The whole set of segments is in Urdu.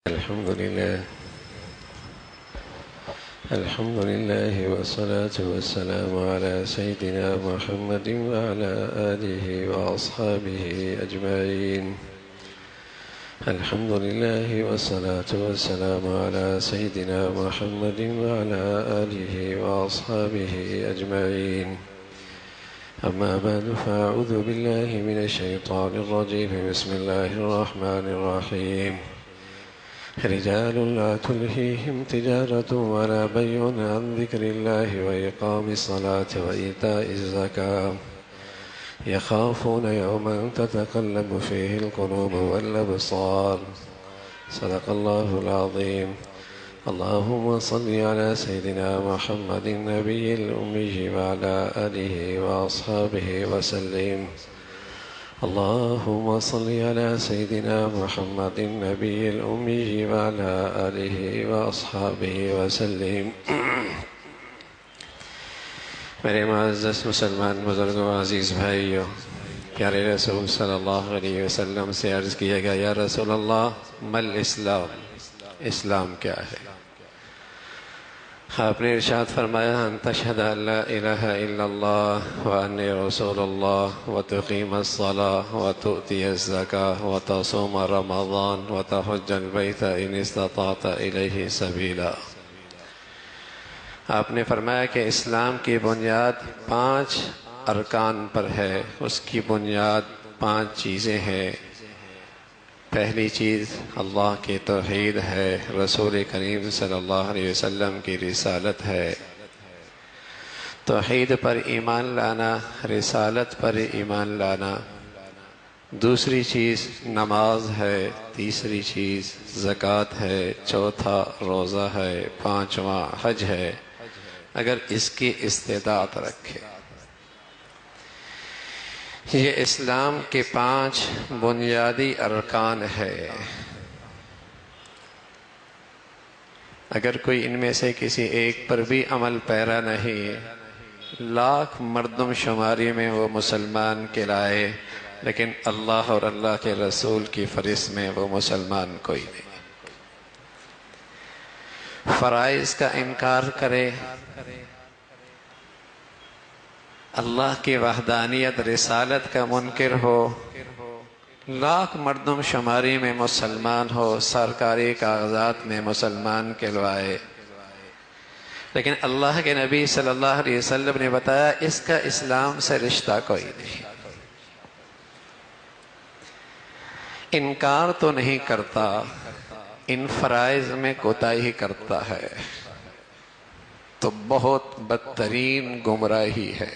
الحمد لله والصلاة والسلام على سيدنا محمد وعلى آله وأصحابه أجمعين. الحمد لله والصلاة والسلام على سيدنا محمد وعلى آله وأصحابه أجمعين. أما بعد فأعوذ بالله من الشيطان الرجيم. بسم الله الرحمن الرحيم. رجال لا تلهيهم تجارة ولا بيع عن ذكر الله وإقام الصلاة وإيتاء الزكاة يخافون يوما تتقلب فيه القلوب والأبصار. صدق الله العظيم. اللهم صل على سيدنا محمد النبي الأمي وعلى آله وأصحابه وسلم. اللهم صل على سيدنا محمد النبي الأمي وعلى آله وأصحابه وسلم. میرے معزز مسلمان بزرگوں، عزیز بھائیوں، پیارے رسول صلی اللہ علیہ وسلم سے عرض کیا گیا، یا رسول اللہ مل اسلام، اسلام کیا ہے؟ آپ نے ارشاد فرمایا، ان تشہد ان لا الہ الا اللہ وانی رسول اللہ وتقیم الصلاة وتؤتی الزکاة وتصوم رمضان وتحج البیت ان استطعت الیہ سبیلا۔ آپ نے فرمایا کہ اسلام کی بنیاد 5 ارکان پر ہے، اس کی بنیاد 5 چیزیں ہیں۔ پہلی چیز اللہ کی توحید ہے، رسول کریم صلی اللہ علیہ وسلم کی رسالت ہے۔ توحید پر ایمان لانا، رسالت پر ایمان لانا۔ دوسری چیز نماز ہے، تیسری چیز زکوٰۃ ہے، چوتھا روزہ ہے، 5واں حج ہے اگر اس کی استطاعت رکھے۔ یہ اسلام کے 5 بنیادی ارکان ہے۔ اگر کوئی ان میں سے کسی ایک پر بھی عمل پیرا نہیں، لاکھ مردم شماری میں وہ مسلمان کہلائے، لیکن اللہ اور اللہ کے رسول کی فہرست میں وہ مسلمان کوئی نہیں۔ فرائض کا انکار کرے، اللہ کی وحدانیت رسالت کا منکر ہو، لاکھ مردم شماری میں مسلمان ہو، سرکاری کاغذات میں مسلمان کہلوائے، لیکن اللہ کے نبی صلی اللہ علیہ وسلم نے بتایا اس کا اسلام سے رشتہ کوئی نہیں۔ انکار تو نہیں کرتا، ان فرائض میں کوتاہی کرتا ہے تو بہت بدترین گمراہی ہے۔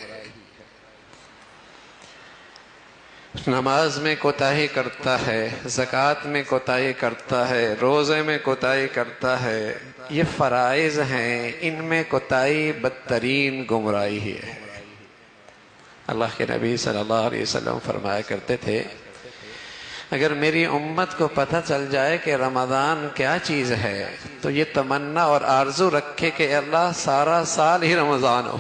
نماز میں کوتاہی کرتا ہے، زکوٰۃ میں کوتاہی کرتا ہے، روزے میں کوتاہی کرتا ہے، یہ فرائض ہیں، ان میں کوتاہی بدترین گمراہی ہے۔ اللہ کے نبی صلی اللہ علیہ وسلم فرمایا کرتے تھے، اگر میری امت کو پتہ چل جائے کہ رمضان کیا چیز ہے تو یہ تمنا اور آرزو رکھے کہ اللہ سارا سال ہی رمضان ہو۔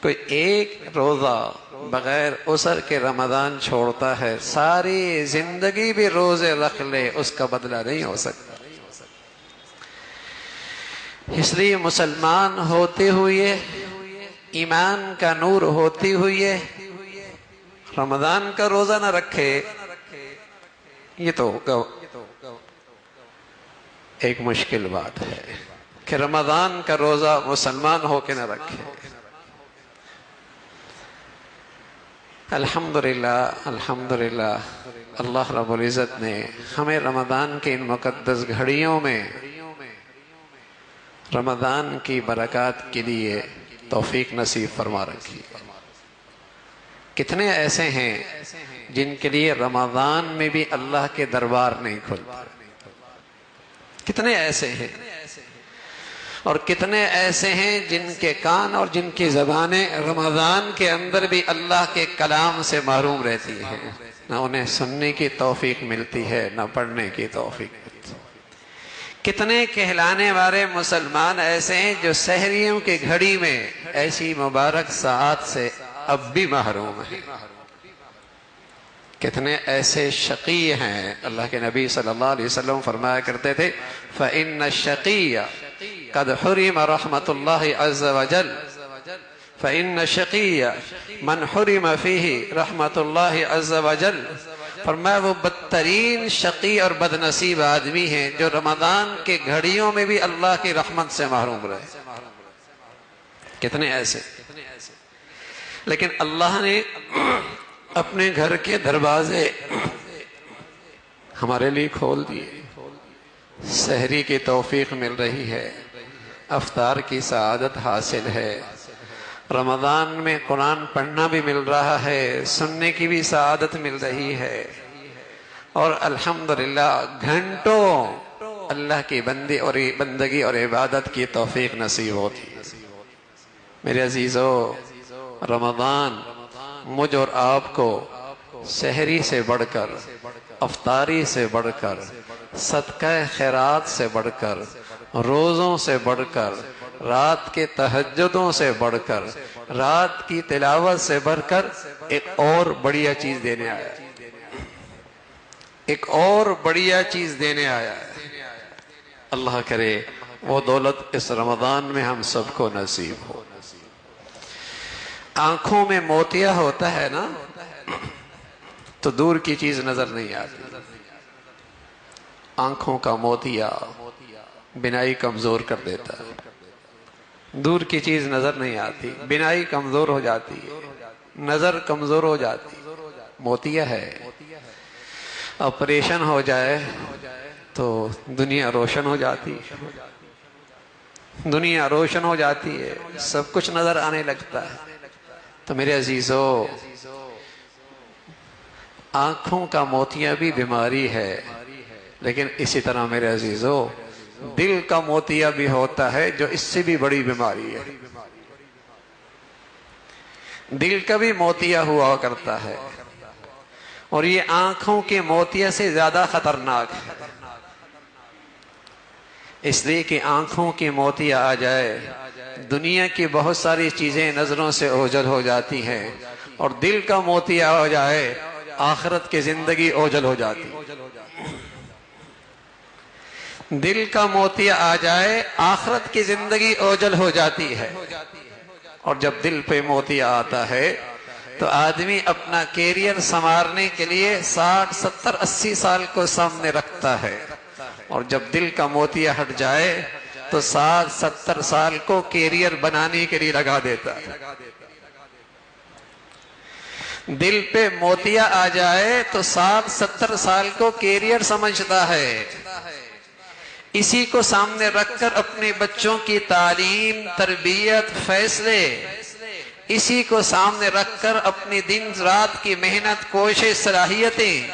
کوئی ایک روزہ بغیر عذر کے رمضان چھوڑتا ہے، ساری زندگی بھی روزے رکھ لے، اس کا بدلہ نہیں ہو سکتا۔ اس لیے مسلمان ہوتے ہوئے، ایمان کا نور ہوتے ہوئے رمضان کا روزہ نہ رکھے، یہ تو ایک مشکل بات ہے کہ رمضان کا روزہ مسلمان ہو کے نہ رکھے۔ الحمدللہ الحمدللہ اللہ رب العزت نے ہمیں رمضان کی ان مقدس گھڑیوں میں رمضان کی برکات کے لیے توفیق نصیب فرما رکھی۔ کتنے ایسے ہیں جن کے لیے رمضان میں بھی اللہ کے دربار نہیں کھلتا، کتنے ایسے ہیں، اور کتنے ایسے ہیں جن کے کان اور جن کی زبانیں رمضان کے اندر بھی اللہ کے کلام سے محروم رہتی ہیں، نہ انہیں سننے کی توفیق ملتی ہے نہ پڑھنے کی توفیق ملتی ہے۔ کتنے کہلانے والے مسلمان ایسے ہیں جو سحریوں کی گھڑی میں ایسی مبارک ساعات سے اب بھی محروم ہیں۔ کتنے ایسے شقی ہیں. اللہ کے نبی صلی اللہ علیہ وسلم فرمایا کرتے تھے فَإِنَّ الشَّقِيَّ قَدْ حُرِمَ رَحْمَةُ اللَّهِ عَزَّ وَجَلَّ فَإِنَّ الشَّقِيَّ مَنْ حُرِمَ فِيهِ رَحْمَةُ اللَّهِ عَزَّ وَجَلَّ. فرمایا وہ بدترین شقی اور بد نصیب آدمی ہیں جو رمضان کے گھڑیوں میں بھی اللہ کی رحمت سے محروم رہے. کتنے ایسے. لیکن اللہ نے اپنے گھر کے دروازے ہمارے لیے کھول دیے. سحری کی توفیق مل رہی ہے, افطار کی سعادت حاصل ہے, رمضان میں قرآن پڑھنا بھی مل رہا ہے, سننے کی بھی سعادت مل رہی ہے, اور الحمدللہ گھنٹوں اللہ کی بندگی اور عبادت کی توفیق نصیب ہوتی ہے. میرے عزیزو, رمضان مجھ اور آپ کو سحری سے بڑھ کر, افطاری سے بڑھ کر, صدقہ خیرات سے بڑھ کر, روزوں سے بڑھ کر, رات کے تہجدوں سے بڑھ کر, رات کی تلاوت سے بڑھ کر ایک اور بڑھیا چیز دینے آیا ہے. ایک اور بڑھیا چیز دینے آیا ہے. اللہ کرے وہ دولت اس رمضان میں ہم سب کو نصیب ہو. آنکھوں میں موتیا ہوتا ہے نا تو دور کی چیز نظر نہیں آتی. آنکھوں کا موتیا بینائی کمزور کر دیتا ہے. دور کی چیز نظر نہیں آتی, بینائی کمزور ہو جاتی ہے, نظر کمزور ہو جاتی. موتیا ہے. آپریشن ہو جائے تو دنیا روشن ہو جاتی ہے. دنیا روشن ہو جاتی ہے, سب کچھ نظر آنے لگتا ہے. تو میرے عزیزو, آنکھوں کا موتیا بھی بیماری ہے, لیکن اسی طرح میرے عزیزو دل کا موتیا بھی ہوتا ہے جو اس سے بھی بڑی بیماری ہے. دل کا بھی موتیا ہوا کرتا ہے, اور یہ آنکھوں کے موتیا سے زیادہ خطرناک ہے. اس لیے کہ آنکھوں کی موتیا آ جائے, دنیا کی بہت ساری چیزیں نظروں سے اوجھل ہو جاتی ہیں, اور دل کا موتیا ہو جائے آخرت کی زندگی اوجھل ہو جاتی. دل کا موتیا آ جائے آخرت کی زندگی اوجھل ہو جاتی ہے. اور جب دل پہ موتیا آتا ہے تو آدمی اپنا کیریئر سنوارنے کے لیے 60 70 80 سال کو سامنے رکھتا ہے, اور جب دل کا موتیا ہٹ جائے تو 60 70 سال کو کیریئر بنانے کے لیے لگا دیتا ہے. دل پہ موتیا آ جائے تو 60 70 سال کو کیریئر سمجھتا ہے. اسی کو سامنے رکھ کر اپنے بچوں کی تعلیم, تربیت, فیصلے, اسی کو سامنے رکھ کر اپنی دن رات کی محنت, کوشش, صلاحیتیں,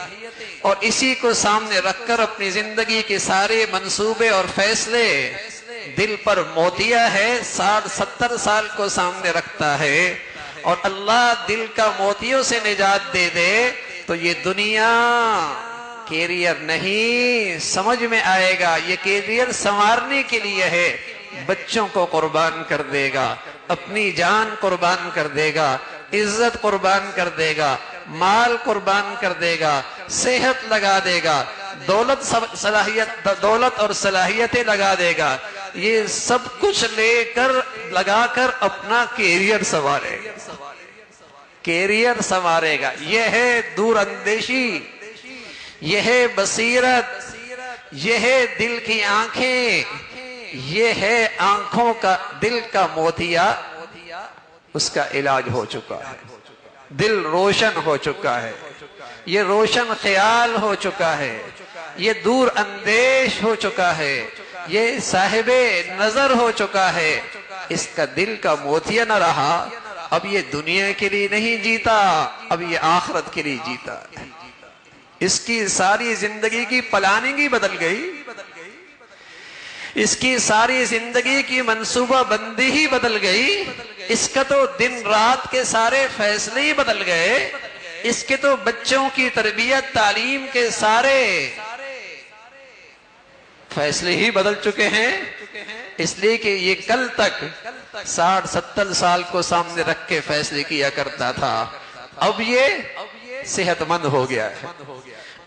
اور اسی کو سامنے رکھ کر اپنی زندگی کے سارے منصوبے اور فیصلے. دل پر موتیا ہے, 60 70 سال کو سامنے رکھتا ہے, اور اللہ دل کا موتیوں سے نجات دے دے تو یہ دنیا کیریئر نہیں سمجھ میں آئے گا. یہ کیریئر سنوارنے کے لیے ہے. بچوں کو قربان کر دے گا, اپنی جان قربان کر دے گا, عزت قربان کر دے گا, مال قربان کر دے گا, صحت لگا دے گا, دولت اور صلاحیتیں لگا دے گا. یہ سب کچھ لے کر لگا کر اپنا کیریئر سنوارے گا. کیریئر سنوارے گا. یہ ہے دور اندیشی, یہ ہے بصیرت, یہ ہے دل کی آنکھیں, یہ ہے آنکھوں کا دل کا موتیا. اس کا علاج ہو چکا ہے, دل روشن ہو چکا ہے, یہ روشن خیال ہو چکا ہے, یہ دور اندیش ہو چکا ہے, یہ صاحب نظر ہو چکا ہے. اس کا دل کا موتیا نہ رہا, اب یہ دنیا کے لیے نہیں جیتا, اب یہ آخرت کے لیے جیتا. اس کی ساری زندگی کی پلاننگ ہی بدل گئی, اس کی ساری زندگی کی منصوبہ بندی ہی بدل گئی. اس کا تو دن رات کے سارے فیصلے ہی بدل گئے. اس کے تو بچوں کی تربیت تعلیم کے سارے فیصلے ہی بدل چکے ہیں. اس لیے کہ یہ کل تک 60 70 سال کو سامنے رکھ کے فیصلے کیا کرتا تھا, اب یہ صحت مند ہو گیا ہے.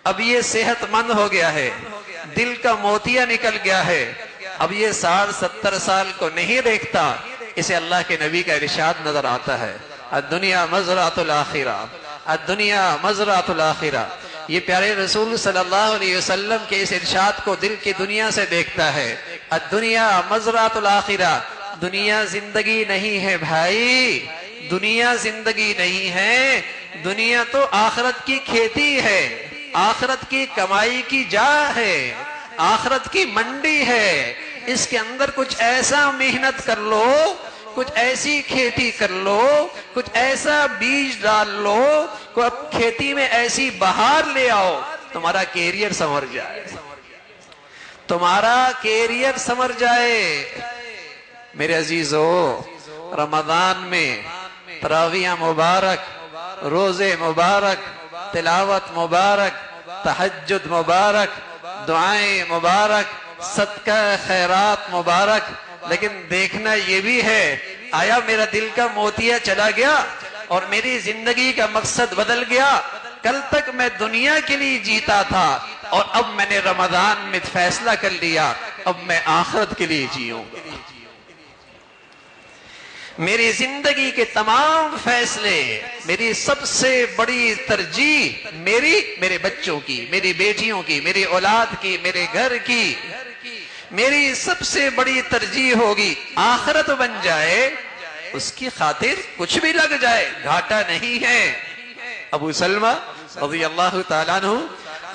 اب یہ صحت مند ہو گیا ہے, دل کا موتیا نکل گیا ہے, اب یہ 60-70 سال کو نہیں دیکھتا. اسے اللہ کے نبی کا ارشاد نظر آتا ہے, الدنیا مزرعۃ الآخرہ, الدنیا مزرعۃ الآخرہ. یہ پیارے رسول صلی اللہ علیہ وسلم کے اس ارشاد کو دل کی دنیا سے دیکھتا ہے. الدنیا مزرعۃ الآخرہ, دنیا زندگی نہیں ہے بھائی, دنیا زندگی نہیں ہے, دنیا تو آخرت کی کھیتی ہے, آخرت کی کمائی کی جا ہے, آخرت کی منڈی ہے. اس کے اندر کچھ ایسا محنت کر لو, کچھ ایسی کھیتی کر لو, کچھ ایسا بیج ڈال لو, کوئی کھیتی میں ایسی بہار لے آؤ, تمہارا کیریئر سنور جائے, تمہارا کیریئر سنور جائے. میرے عزیزو, رمضان میں تراویح مبارک, روزے مبارک, تلاوت مبارک, تہجد مبارک, دعائیں مبارک, صدقہ خیرات مبارک. لیکن دیکھنا یہ بھی ہے, آیا میرا دل کا موتیا چلا گیا اور میری زندگی کا مقصد بدل گیا؟ کل تک میں دنیا کے لیے جیتا تھا اور اب میں نے رمضان میں فیصلہ کر لیا, اب میں آخرت کے لیے جیوں گا. میری زندگی کے تمام فیصلے, میری سب سے بڑی ترجیح میرے بچوں کی, میری بیٹیوں کی, میری اولاد کی, میرے گھر کی, میری سب سے بڑی ترجیح ہوگی آخرت بن جائے, اس کی خاطر کچھ بھی لگ جائے گھاٹا نہیں ہے. ابو سلمہ رضی اللہ تعالیٰ عنہ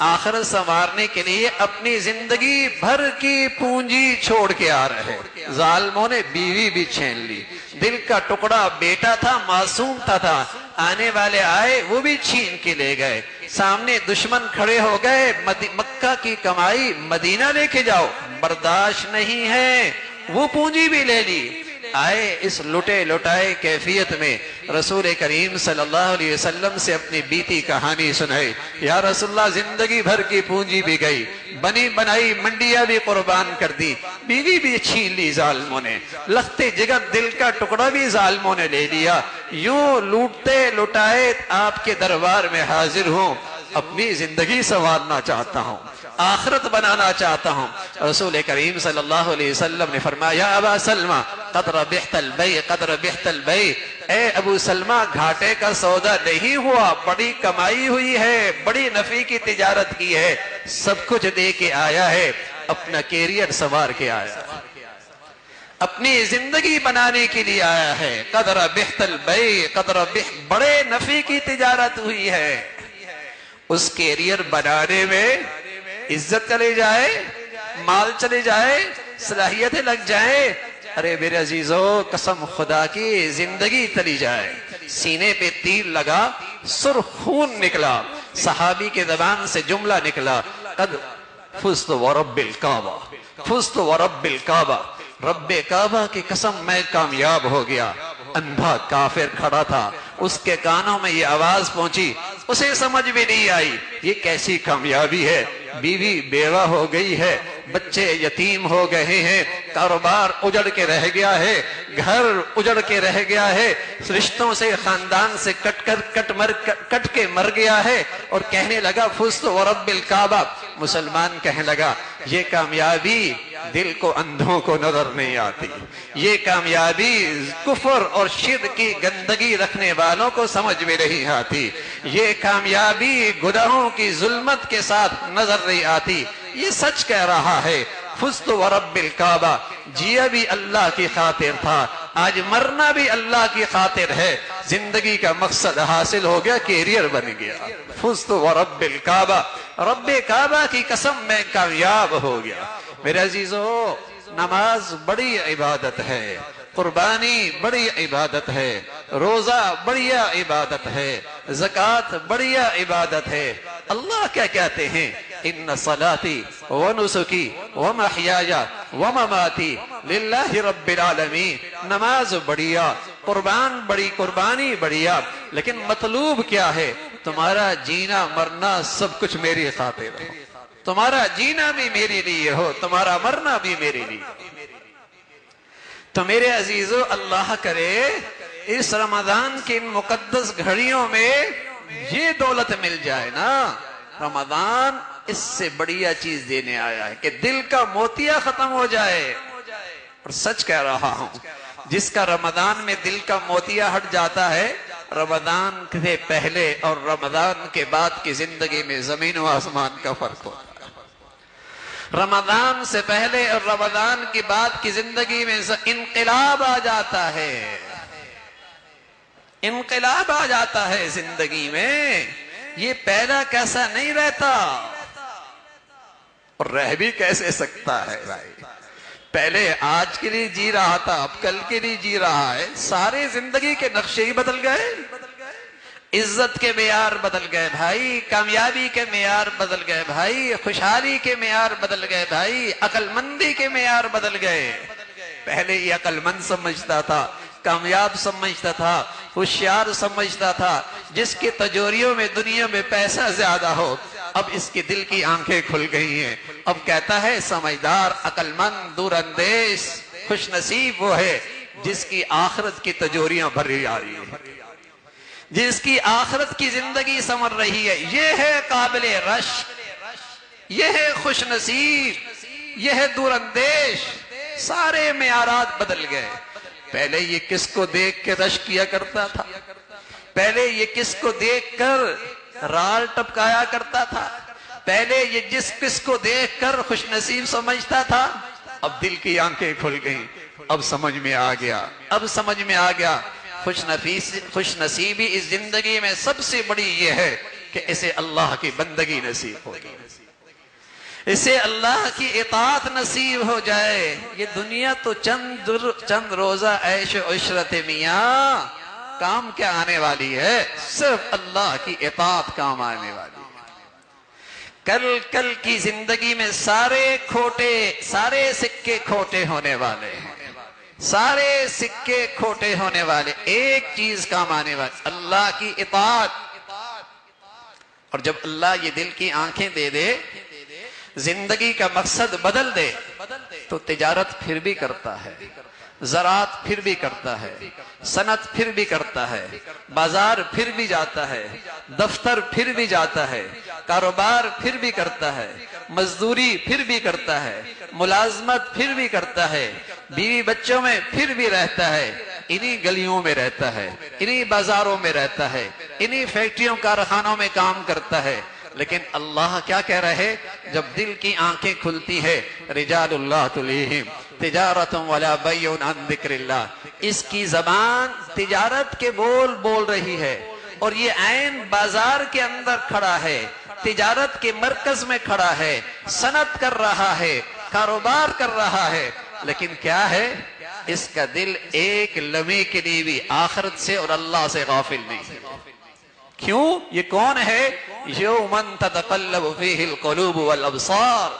آخرت سنوارنے کے لیے اپنی زندگی بھر کی پونجی چھوڑ کے آ رہے. ظالموں نے بیوی بھی چھین لی, دل کا ٹکڑا بیٹا تھا, معصوم تھا, آنے والے آئے وہ بھی چھین کے لے گئے. سامنے دشمن کھڑے ہو گئے, مکہ کی کمائی مدینہ لے کے جاؤ, برداشت نہیں ہے, وہ پونجی بھی لے لی. آئے اس لٹے لٹائے کیفیت میں رسول کریم صلی اللہ علیہ وسلم سے اپنی بیتی کہانی سنائی. یا رسول اللہ, زندگی بھر کی پونجی بھی گئی, بنی بنائی منڈیاں بھی قربان کر دی, بیوی بھی چھین لی ظالموں نے, لخت جگر دل کا ٹکڑا بھی ظالموں نے لے لیا. یوں لوٹتے لٹائے آپ کے دربار میں حاضر ہوں, اپنی زندگی سنوارنا چاہتا ہوں, آخرت بنانا چاہتا ہوں. رسول کریم صلی اللہ علیہ وسلم نے فرمایا, یا ابا سلمہ قد ربحت البیع, قد ربحت البیع, اے ابو سلمہ گھاٹے کا سودا نہیں ہوا, بڑی کمائی ہوئی ہے, بڑی نفع کی تجارت کی ہے, سب کچھ دے کے آیا ہے, اپنا کیریئر سنوار کے آیا ہے, اپنی زندگی بنانے کے لیے آیا ہے. قد ربحت البیع, قد ربحت, بڑے نفع کی تجارت ہوئی ہے. اس کیریئر بنانے میں عزت چلے جائے, مال چلے جائے, صلاحیتیں لگ جائیں, ارے میرے عزیزو قسم خدا کی زندگی چلی جائے. سینے پہ تیر لگا, سرخ خون نکلا, صحابی کے زبان سے جملہ نکلا, قد فزت ورب الکعبہ, فزت ورب الکعبہ, رب کعبہ کی قسم میں کامیاب ہو گیا. اندھا کافر کھڑا تھا, اس کے کانوں میں یہ آواز پہنچی, اسے سمجھ بھی نہیں آئی یہ کیسی کامیابی ہے. بیوی بیوہ ہو گئی ہے, بچے یتیم ہو گئے ہیں, کاروبار اجڑ کے رہ گیا ہے, گھر اجڑ کے رہ گیا ہے, رشتوں سے خاندان سے کٹ کے مر گیا ہے, اور کہنے لگا فزت ورب الکعبہ. مسلمان کہنے لگا یہ کامیابی دل کو اندھوں کو نظر نہیں آتی, یہ کامیابی کفر اور شرک کی گندگی رکھنے والوں کو سمجھ میں نہیں آتی, یہ کامیابی گناہوں کی ظلمت کے ساتھ نظر نہیں آتی. یہ سچ کہہ رہا ہے, فزت ورب الکعبہ, جیا بھی اللہ کی خاطر تھا, آج مرنا بھی اللہ کی خاطر ہے, زندگی کا مقصد حاصل ہو گیا, کیریئر بن گیا. فزت ورب الکعبہ, رب کعبہ کی قسم میں کامیاب ہو گیا. میرے عزیزو, نماز بڑی عبادت ہے, قربانی بڑی عبادت ہے, روزہ بڑیا عبادت ہے, زکوٰۃ بڑیا عبادت ہے. اللہ کیا کہتے ہیں, ان صلاتی ونسکی ومحیای ومماتی للہ رب العالمین. نماز بڑھیا, قربانی بڑھیا, لیکن مطلوب کیا ہے, تمہارا جینا مرنا سب کچھ میری خاطر ہو, تمہارا جینا بھی میرے لیے ہو, تمہارا مرنا بھی میرے لیے. تو میرے عزیزو, اللہ کرے اس رمضان کی مقدس گھڑیوں میں یہ دولت مل جائے نا، رمضان اس سے بڑیا چیز دینے آیا ہے کہ دل کا موتیا ختم ہو جائے۔ اور سچ کہہ رہا ہوں، جس کا رمضان میں دل کا موتیا ہٹ جاتا ہے، رمضان سے پہلے اور رمضان کے بعد کی زندگی میں زمین و آسمان کا فرق ہوتا ہے۔ رمضان سے پہلے اور رمضان کے بعد کی زندگی میں انقلاب آ جاتا ہے، انقلاب آ جاتا ہے زندگی میں۔ یہ پہلا کیسا نہیں رہتا، اور رہ بھی کیسے سکتا ہے بھائی؟ پہلے آج کے لیے جی رہا تھا، اب کل کے لیے جی رہا ہے۔ سارے زندگی کے نقشے ہی بدل گئے، عزت کے معیار بدل گئے بھائی، کامیابی کے معیار بدل گئے بھائی، خوشحالی کے معیار بدل گئے بھائی، عقل مندی کے معیار بدل گئے۔ پہلے یہ عقل مند سمجھتا تھا، کامیاب سمجھتا تھا، ہوشیار سمجھتا تھا، جس کے تجوریوں میں دنیا میں پیسہ زیادہ ہو۔ اب اس کے دل کی آنکھیں کھل گئی ہیں، اب کہتا ہے سمجھدار، عقل مند، دور اندیش، خوش نصیب وہ ہے جس کی آخرت کی تجوریاں بھری آ رہی ہیں، جس کی آخرت کی زندگی سنور رہی ہے۔ یہ ہے قابل رشک، یہ ہے خوش نصیب، یہ ہے دور اندیش۔ سارے معیارات بدل گئے۔ پہلے یہ کس کو دیکھ کے رشک کیا کرتا تھا، پہلے یہ کس کو دیکھ کر رال ٹپکایا کرتا تھا، پہلے یہ کس کو دیکھ کر خوش نصیب سمجھتا تھا۔ اب دل کی آنکھیں کھل گئیں، اب سمجھ میں آ گیا، اب سمجھ میں آ گیا۔ خوش نصیبی اس زندگی میں سب سے بڑی یہ ہے کہ اسے اللہ کی بندگی نصیب ہوگی، اسے اللہ کی اطاعت نصیب ہو جائے۔ یہ دنیا تو چند روزہ عیش و عشرت میاں، کام کیا آنے والی ہے؟ صرف اللہ کی اطاعت کام آنے والی ہے۔ کل کی زندگی میں سارے سکے کھوٹے ہونے والے ہیں، سارے سکے کھوٹے ہونے والے، ایک چیز کام آنے والی، اللہ کی اطاعت۔ اور جب اللہ یہ دل کی آنکھیں دے دے، زندگی کا مقصد بدل دے، تو تجارت پھر بھی کرتا ہے، زراعت پھر بھی کرتا ہے، صنعت پھر بھی کرتا ہے، بازار پھر بھی جاتا ہے، دفتر پھر بھی جاتا ہے، کاروبار پھر بھی کرتا ہے، مزدوری پھر بھی کرتا ہے، ملازمت پھر بھی کرتا ہے، بیوی بچوں میں پھر بھی رہتا ہے، انہی گلیوں میں رہتا ہے، انہی بازاروں میں رہتا ہے، انہی فیکٹریوں کارخانوں میں کام کرتا ہے۔ لیکن اللہ کیا کہہ رہے؟ جب دل کی آنکھیں کھلتی ہے، رجال اللہ تلیہم تجارت ولا بیع عن ذکر اللہ، اس کی زبان تجارت کے بول بول رہی ہے، اور یہ عین بازار کے اندر کھڑا ہے، تجارت کے مرکز میں کھڑا ہے، صنعت کر رہا ہے، کاروبار کر رہا ہے، لیکن کیا ہے؟ اس کا دل ایک لمحے کے لیے بھی آخرت سے اور اللہ سے غافل نہیں ہے۔ کیوں؟ یہ کون ہے؟ یومن تتقلب فیہ القلوب والابصار،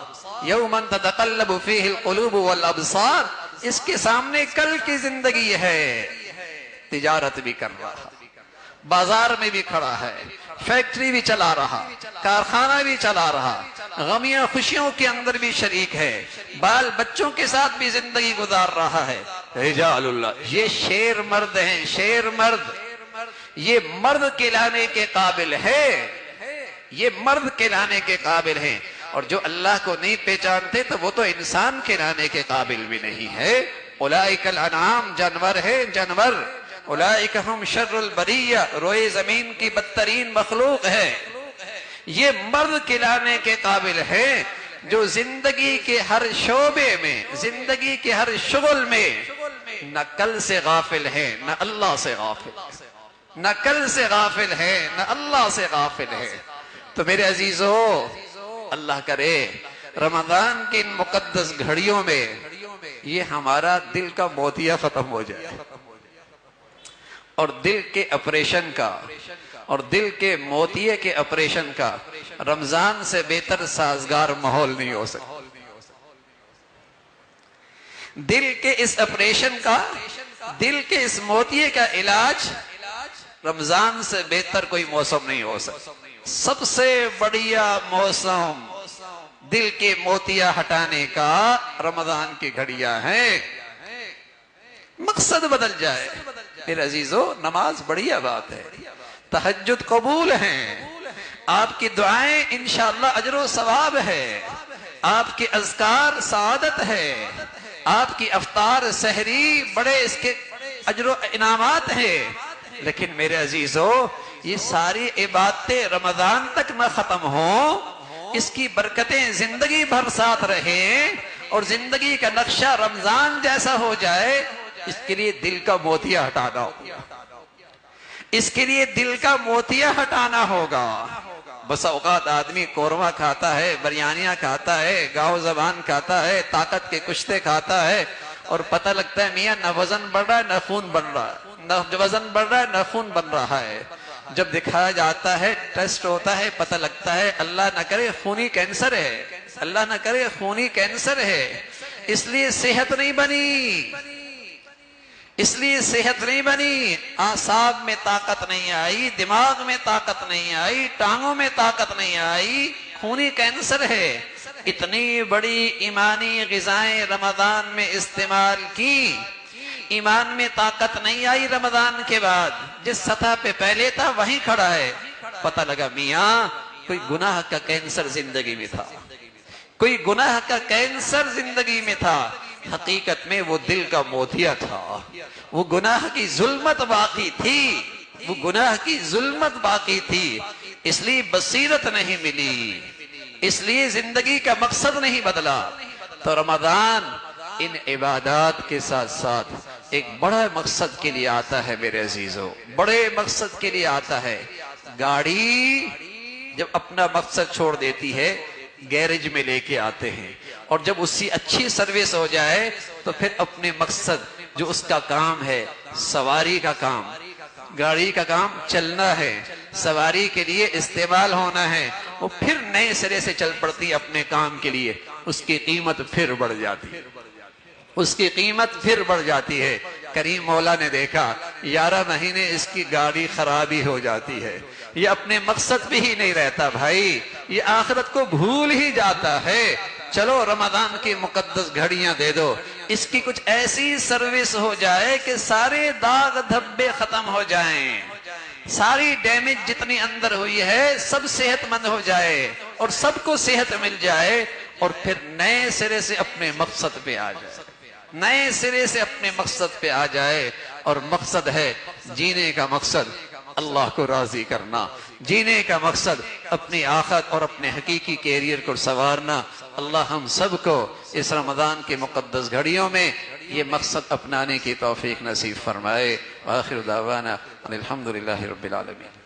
یومن تتقلب فیہ القلوب والابصار، اس کے سامنے کل کی زندگی ہے۔ تجارت بھی کر رہا، بازار میں بھی کھڑا ہے، فیکٹری بھی چلا رہا، کارخانہ بھی چلا رہا، غمیاں خوشیوں کے اندر بھی شریک ہے، بال بچوں کے ساتھ بھی زندگی گزار رہا ہے۔ رجال اللہ، یہ شیر مرد ہیں، شیر مرد، یہ مرد کہلانے کے قابل ہے، یہ مرد کہلانے کے قابل ہیں۔ اور جو اللہ کو نہیں پہچانتے تو وہ تو انسان کہلانے کے قابل بھی نہیں ہے۔ اولئک الانعام، جانور ہے، جانور۔ اولئک ہم شر البریہ، روئے زمین کی بدترین مخلوق ہے۔ یہ مرد کہلانے کے قابل ہے جو زندگی کے ہر شعبے میں، زندگی کے ہر شغل میں نہ کل سے غافل ہے، نہ اللہ سے غافل ہے، نہ کل سے غافل ہے، نہ اللہ سے غافل ہے۔ تو میرے عزیزو، اللہ کرے رمضان کی ان مقدس گھڑیوں میں یہ ہمارا دل کا موتیا ختم ہو جائے، اور دل کے آپریشن کا، اور دل کے موتیے کے آپریشن کا رمضان سے بہتر سازگار ماحول نہیں ہو سکتا۔ دل کے اس آپریشن کا، دل کے اس موتیے کا علاج رمضان سے بہتر کوئی موسم نہیں ہو سکتا۔ سب سے بڑھیا موسم دل کے موتیا ہٹانے کا رمضان کی گھڑیاں ہیں۔ مقصد بدل جائے۔ میرے عزیزو، نماز بڑھیا بات ہے، تہجد قبول ہیں، آپ کی دعائیں انشاءاللہ اجر و ثواب ہے، آپ کے اذکار سعادت ہے، آپ کی افطار سحری بڑے اس کے اجر و انعامات ہیں۔ لیکن میرے عزیزو، یہ ساری عبادتیں رمضان تک نہ ختم ہوں، اس کی برکتیں زندگی بھر ساتھ رہیں اور زندگی کا نقشہ رمضان جیسا ہو جائے، اس کے لیے دل کا موتیا ہٹانا ہوگا، اس کے لیے دل کا موتیا ہٹانا ہوگا۔ بس اوقات آدمی قورمہ کھاتا ہے، بریانیاں کھاتا ہے، گاؤ زبان کھاتا ہے، طاقت کے کشتے کھاتا ہے، اور پتہ لگتا ہے میاں نہ وزن بڑھ رہا ہے نہ خون بڑھ رہا ہے، نہ وزن بڑھ رہا ہے نہ خون بن رہا ہے۔ جب دکھایا جاتا ہے، ٹیسٹ ہوتا ہے، پتہ لگتا ہے اللہ نہ کرے خونی کینسر ہے، اللہ نہ کرے خونی کینسر ہے۔ اس لیے صحت نہیں بنی، اس لیے صحت نہیں بنی، اعصاب میں طاقت نہیں آئی، دماغ میں طاقت نہیں آئی، ٹانگوں میں طاقت نہیں آئی، خونی کینسر ہے۔ اتنی بڑی ایمانی غذائیں رمضان میں استعمال کی، ایمان میں طاقت نہیں آئی رمضان کے بعد، جس سطح پہ پہلے تھا وہیں کھڑا ہے۔ پتہ لگا میاں کوئی گناہ کا کینسر زندگی میں تھا، کوئی گناہ کا کینسر زندگی میں تھا۔ حقیقت میں وہ دل کا موتیا تھا، وہ گناہ کی ظلمت باقی تھی، وہ گناہ کی ظلمت باقی تھی، اس لیے بصیرت نہیں ملی، اس لیے زندگی کا مقصد نہیں بدلا۔ تو رمضان ان عبادات کے ساتھ ساتھ ایک بڑا مقصد کے لیے آتا ہے میرے عزیزو، بڑے مقصد کے لیے آتا ہے۔ گاڑی جب اپنا مقصد چھوڑ دیتی ہے، گیرج میں لے کے آتے ہیں، اور جب اس کی اچھی سروس ہو جائے تو پھر اپنے مقصد جو اس کا کام ہے، سواری کا کام، گاڑی کا کام چلنا ہے، سواری کے لیے استعمال ہونا ہے، وہ پھر نئے سرے سے چل پڑتی اپنے کام کے لیے، اس کی قیمت پھر بڑھ جاتی ہے، اس کی قیمت پھر بڑھ جاتی ہے۔ کریم مولا نے دیکھا 11 مہینے اس کی گاڑی خرابی ہو جاتی ہے، یہ اپنے مقصد پہ ہی نہیں رہتا بھائی، یہ آخرت کو بھول ہی جاتا ہے۔ چلو رمضان کی مقدس گھڑیاں دے دو، اس کی کچھ ایسی سروس ہو جائے کہ سارے داغ دھبے ختم ہو جائیں، ساری ڈیمیج جتنی اندر ہوئی ہے سب صحت مند ہو جائے اور سب کو صحت مل جائے، اور پھر نئے سرے سے اپنے مقصد پہ آ جائے، نئے سرے سے اپنے مقصد پہ آ جائے۔ اور مقصد ہے جینے کا مقصد اللہ کو راضی کرنا، جینے کا مقصد اپنی آخرت اور اپنے حقیقی کیریئر کو سنوارنا۔ اللہ ہم سب کو اس رمضان کی مقدس گھڑیوں میں یہ مقصد اپنانے کی توفیق نصیب فرمائے۔ وآخر دعوانا الحمدللہ رب العالمین۔